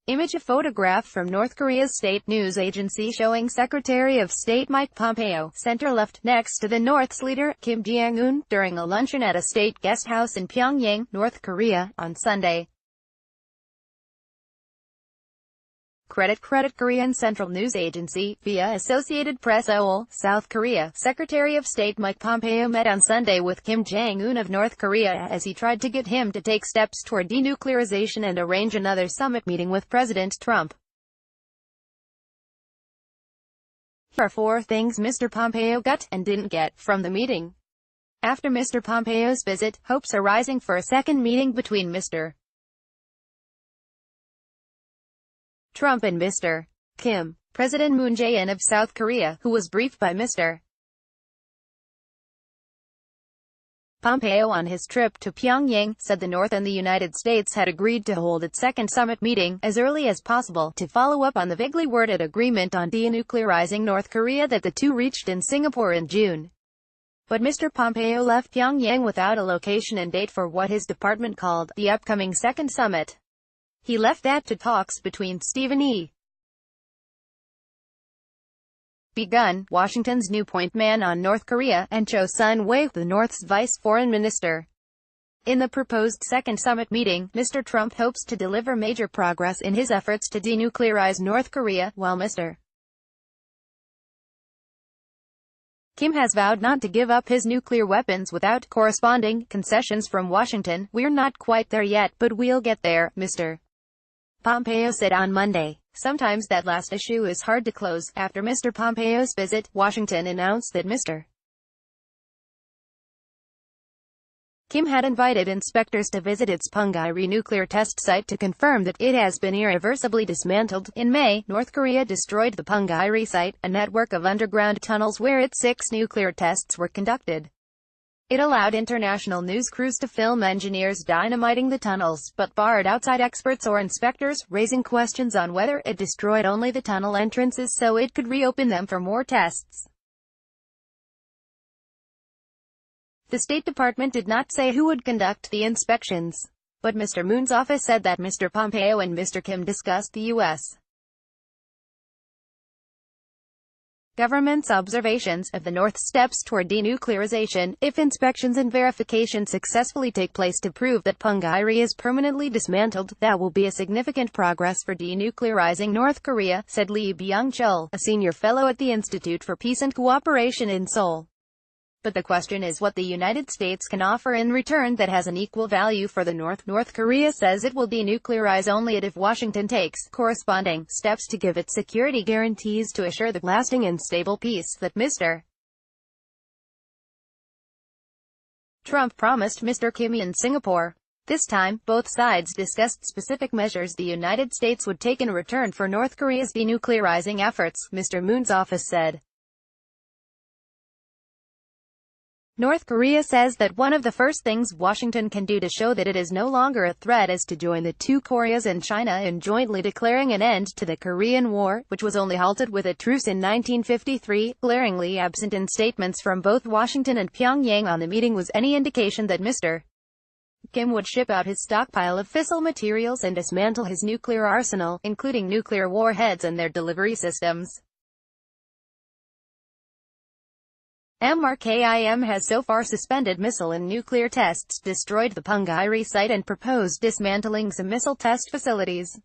ImageA photograph from North Korea's State News Agency showing Secretary of State Mike Pompeo, center-left, next to the North's leader, Kim Jong-un, during a luncheon at a state guesthouse in Pyongyang, North Korea, on Sunday. CreditCreditKorean Central News Agency, via Associated PressSEOUL, South Korea. Secretary of State Mike Pompeo met on Sunday with Kim Jong-un of North Korea as he tried to get him to take steps toward denuclearization and arrange another summit meeting with President Trump. Here are 4 things Mr. Pompeo got, and didn't get, from the meeting. After Mr. Pompeo's visit, hopes are rising for a second meeting between Mr. Trump and Mr. Kim. President Moon Jae-in of South Korea, who was briefed by Mr. Pompeo on his trip to Pyongyang, said the North and the United States had agreed to hold its second summit meeting, as early as possible, to follow up on the vaguely worded agreement on denuclearizing North Korea that the two reached in Singapore in June. But Mr. Pompeo left Pyongyang without a location and date for what his department called the upcoming second summit. He left that to talks between Stephen E. Begun, Washington's new point man on North Korea, and Cho Sun-wei, the North's vice foreign minister. In the proposed second summit meeting, Mr. Trump hopes to deliver major progress in his efforts to denuclearize North Korea, while Mr. Kim has vowed not to give up his nuclear weapons without corresponding concessions from Washington. "We're not quite there yet, but we'll get there," Mr. Pompeo said on Monday. Sometimes that last issue is hard to close. After Mr. Pompeo's visit, Washington announced that Mr. Kim had invited inspectors to visit its Pyongyang nuclear test site to confirm that it has been irreversibly dismantled. In May, North Korea destroyed the Pyongyang site, a network of underground tunnels where its 6 nuclear tests were conducted. It allowed international news crews to film engineers dynamiting the tunnels, but barred outside experts or inspectors, raising questions on whether it destroyed only the tunnel entrances so it could reopen them for more tests. The State Department did not say who would conduct the inspections, but Mr. Moon's office said that Mr. Pompeo and Mr. Kim discussed the U.S. government's observations of the North's steps toward denuclearization. If inspections and verification successfully take place to prove that Pyongyang is permanently dismantled, that will be a significant progress for denuclearizing North Korea, said Lee Byung-chul, a senior fellow at the Institute for Peace and Cooperation in Seoul. But the question is what the United States can offer in return that has an equal value for the North. North Korea says it will denuclearize only if Washington takes corresponding steps to give it security guarantees to assure the lasting and stable peace that Mr. Trump promised Mr. Kim in Singapore. This time, both sides discussed specific measures the United States would take in return for North Korea's denuclearizing efforts, Mr. Moon's office said. North Korea says that one of the first things Washington can do to show that it is no longer a threat is to join the two Koreas and China in jointly declaring an end to the Korean War, which was only halted with a truce in 1953. Glaringly absent in statements from both Washington and Pyongyang on the meeting was any indication that Mr. Kim would ship out his stockpile of fissile materials and dismantle his nuclear arsenal, including nuclear warheads and their delivery systems. MRKIM has so far suspended missile and nuclear tests, destroyed the Pyongyang site and proposed dismantling some missile test facilities.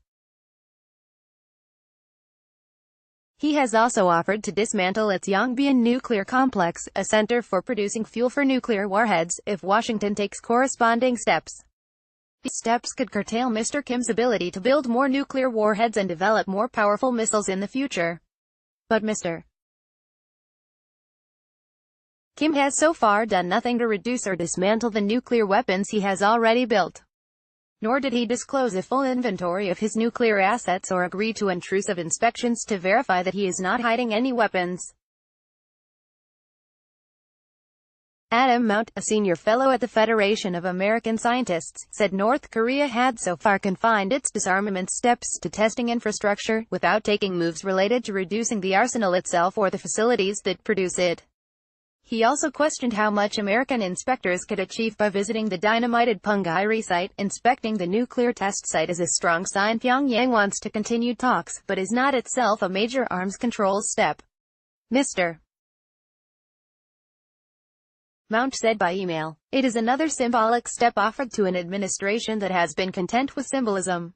He has also offered to dismantle its Yongbyon nuclear complex, a center for producing fuel for nuclear warheads, if Washington takes corresponding steps. These steps could curtail Mr. Kim's ability to build more nuclear warheads and develop more powerful missiles in the future. But Mr. Kim has so far done nothing to reduce or dismantle the nuclear weapons he has already built. Nor did he disclose a full inventory of his nuclear assets or agree to intrusive inspections to verify that he is not hiding any weapons. Adam Mount, a senior fellow at the Federation of American Scientists, said North Korea had so far confined its disarmament steps to testing infrastructure, without taking moves related to reducing the arsenal itself or the facilities that produce it. He also questioned how much American inspectors could achieve by visiting the dynamited Punggye-ri site. Inspecting the nuclear test site is a strong sign Pyongyang wants to continue talks, but is not itself a major arms control step. Mr. Mount said by email. It is another symbolic step offered to an administration that has been content with symbolism.